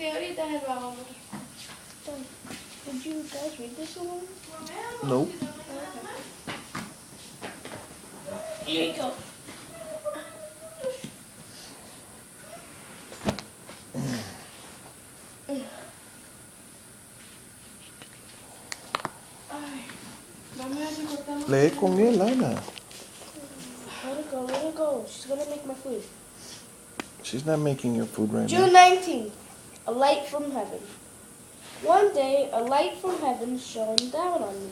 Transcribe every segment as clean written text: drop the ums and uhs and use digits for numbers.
Sí, ahorita es el vago. Did you guys read this one? Nope. Here you go. Lee con él, Ana. Let her go. She's gonna make my food. She's not making your food right June now. 19th, a light from heaven. One day, a light from heaven shone down on me.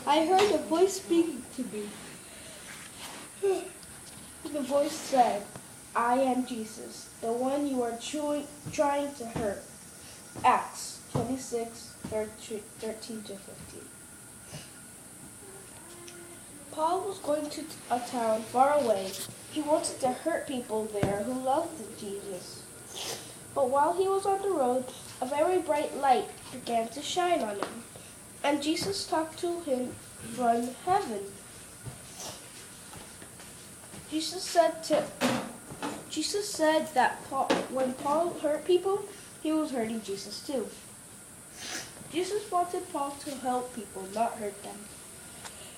I heard a voice speaking to me. The voice said, I am Jesus, the one you are trying to hurt. Acts 26, 13 to 15. Paul was going to a town far away. He wanted to hurt people there who loved Jesus. But while he was on the road, a very bright light began to shine on him, and Jesus talked to him from heaven. Jesus said that when Paul hurt people, he was hurting Jesus too. Jesus wanted Paul to help people, not hurt them.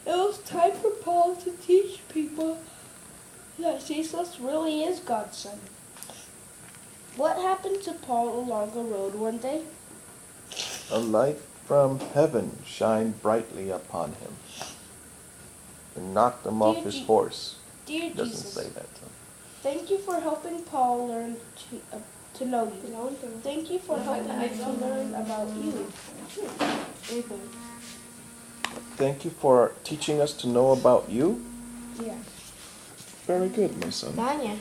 It was time for Paul to teach people that Jesus really is God's son. What happened to Paul along the road one day? A light from heaven shined brightly upon him and knocked him off his horse. Dear It doesn't Jesus, say that. thank you for helping Paul learn to know you. Thank you for helping me to learn about you. Thank you for teaching us to know about you. Yeah. Very good, my son. Daña.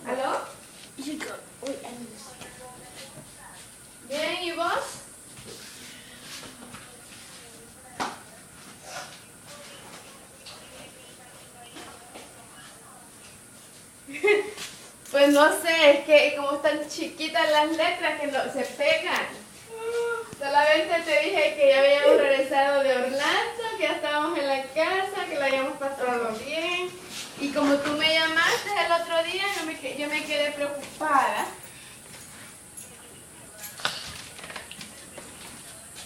¿Aló? You go. Wait, I need this. Bien, ¿y vos? Pues no sé, es que como están chiquitas las letras que no se pegan. Solamente te dije que ya habíamos regresado de Orlando, que ya estábamos en la casa, que la habíamos pasado bien. Y como tú me llamaste el otro día, yo me quedé preocupada.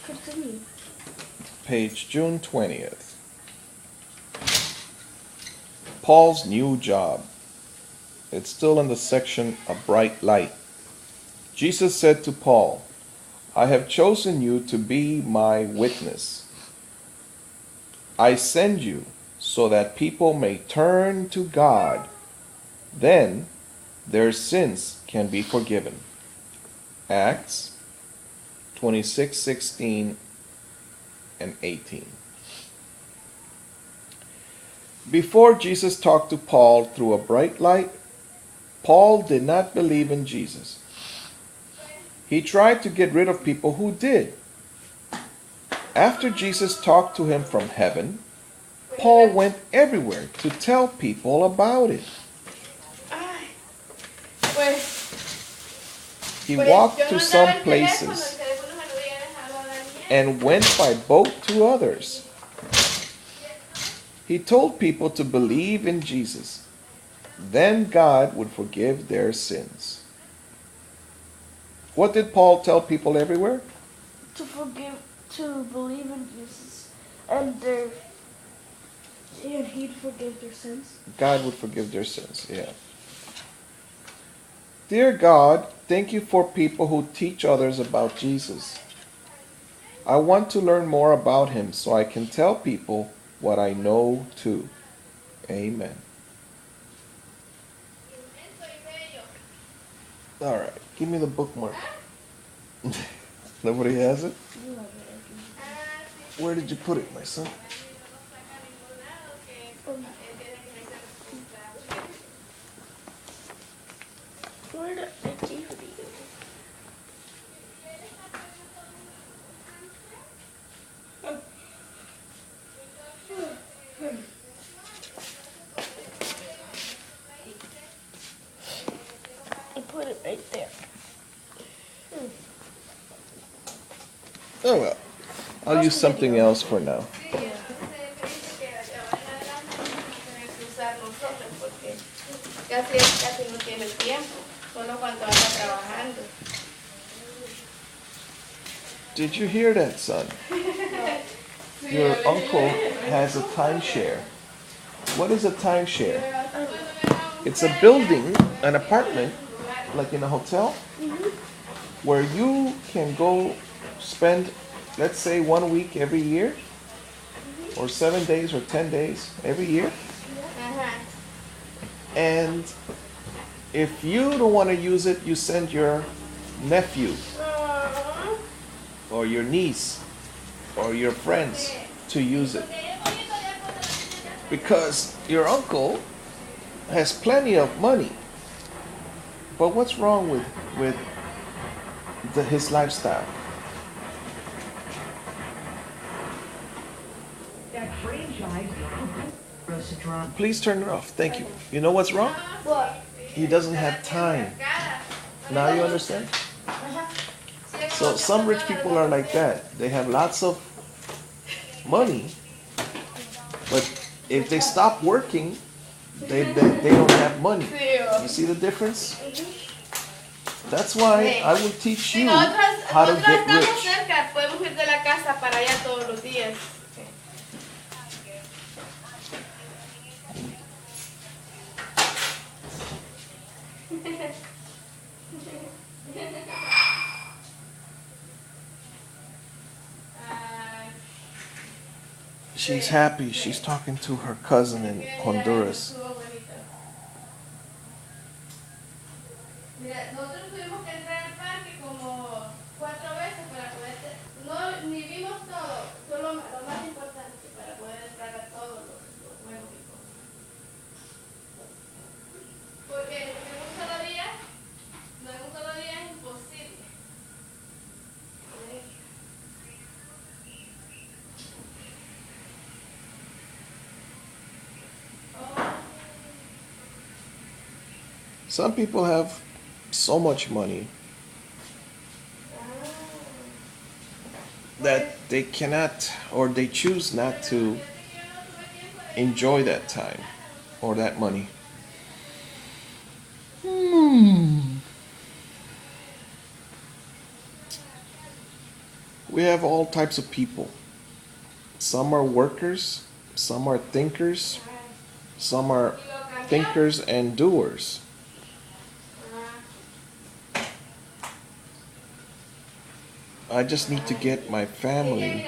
Continue. Page June 20th. Paul's new job. It's still in the section A Bright Light. Jesus said to Paul, I have chosen you to be my witness. I send you so that people may turn to God. Then their sins can be forgiven. Acts 26:16 and 18. Before Jesus talked to Paul through a bright light, Paul did not believe in Jesus. He tried to get rid of people who did. After Jesus talked to him from heaven, Paul went everywhere to tell people about it. He walked to some places and went by boat to others. He told people to believe in Jesus. Then God would forgive their sins. What did Paul tell people everywhere? To believe in Jesus, and he'd forgive their sins. God would forgive their sins, yeah. Dear God, thank you for people who teach others about Jesus. I want to learn more about him so I can tell people what I know too. Amen. All right, give me the bookmark. Nobody has it? Where did you put it, my son? Where did I give it to you? I put it right there. Oh well, I'll use something else for now. Casi no tiene tiempo. solo cuando anda trabajando. Did you hear that, son? Your uncle has a timeshare. What is a timeshare? It's a building, an apartment, like in a hotel, where you can go spend, let's say, 1 week every year, or 7 days or 10 days every year. And if you don't want to use it, you send your nephew or your niece or your friends to use it. Because your uncle has plenty of money. But what's wrong with his lifestyle? Please turn it off. Thank you. You know what's wrong? What? He doesn't have time. Now you understand? So some rich people are like that. They have lots of money, but if they stop working, they don't have money. You see the difference? That's why I will teach you how to get rich. Podemos ir de la casa para allá todos los días. She's happy. She's talking to her cousin in Honduras. Mira, nosotros tuvimos que entrar al parque como 4 veces para poder, no, ni vimos todo, solo lo más importante para poder entrar a todos los juegos y cosas. Porque en un solo día, no en un solo día es imposible. Some people have so much money that they cannot or they choose not to enjoy that time or that money. We have all types of people. Some are workers, some are thinkers, some are thinkers and doers. I just need to get my family.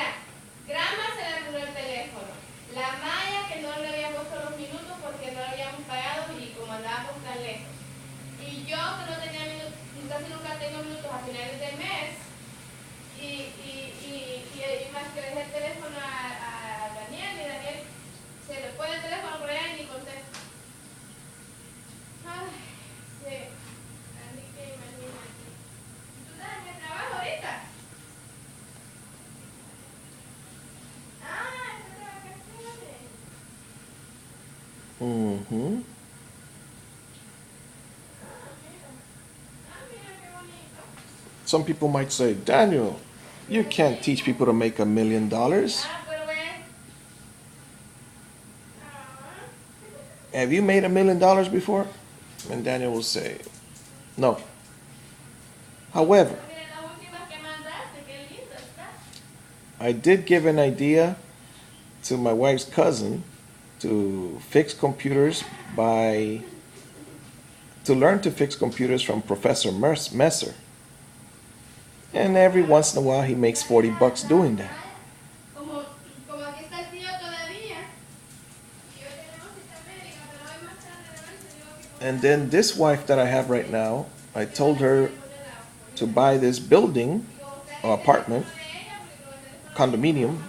Grama se le arruinó el teléfono. La Maya que no le había puesto los minutos porque no lo habíamos pagado y como andábamos tan lejos. Y yo que no tenía minutos, casi nunca tengo minutos a finales del mes. Y más que le dejé el teléfono a Daniel y Daniel se le pone el teléfono por allá y ni contesta. Ay, sí. Así que imagínate. ¿Tú estás en el trabajo ahorita? Mm-hmm. Some people might say, Daniel, you can't teach people to make $1 million. Have you made $1 million before? And Daniel will say, no. However, I did give an idea to my wife's cousin to fix computers to learn to fix computers from Professor Messer. And every once in a while he makes $40 doing that. And then this wife that I have right now, I told her to buy this building or apartment, condominium,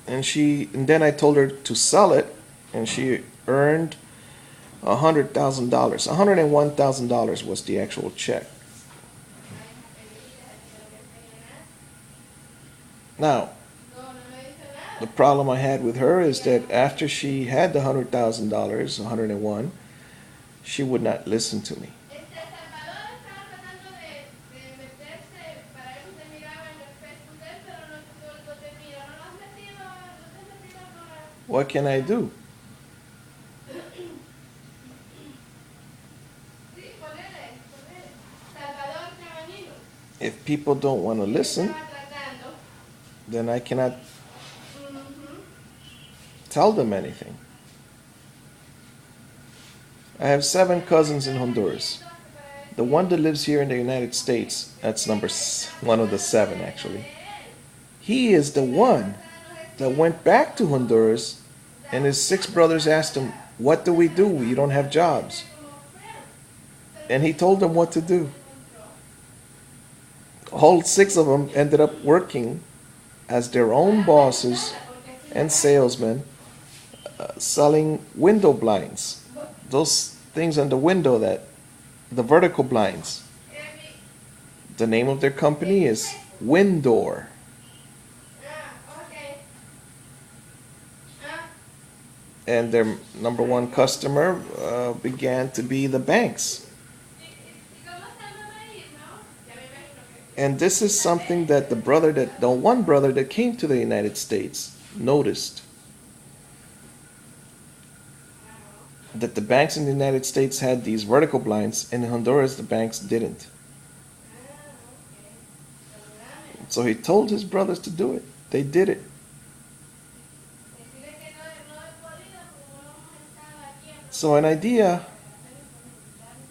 and then I told her to sell it, and she earned $100,000. $101,000 was the actual check. Now, the problem I had with her is that after she had the $100,000, 101, she would not listen to me. What can I do? If people don't want to listen, Estaba tratando. then I cannot Ujú. tell them anything. I have 7 cousins in Honduras. The one that lives here in the United States, that's one of the 7 actually. He is the one that went back to Honduras, and his 6 brothers asked him, "What do we do? You don't have jobs." And he told them what to do. All 6 of them ended up working as their own bosses and salesmen, selling window blinds. Those things on the window, the vertical blinds. The name of their company is Windor. And their number one customer began to be the banks. And this is something that the one brother that came to the United States noticed. That the banks in the United States had these vertical blinds, and in Honduras the banks didn't. So he told his brothers to do it. They did it. So an idea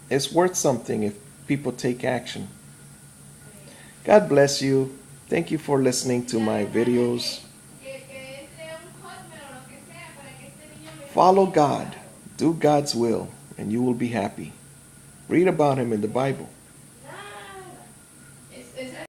is worth something if people take action. God bless you. Thank you for listening to my videos. Follow God. Do God's will, and you will be happy. Read about Him in the Bible.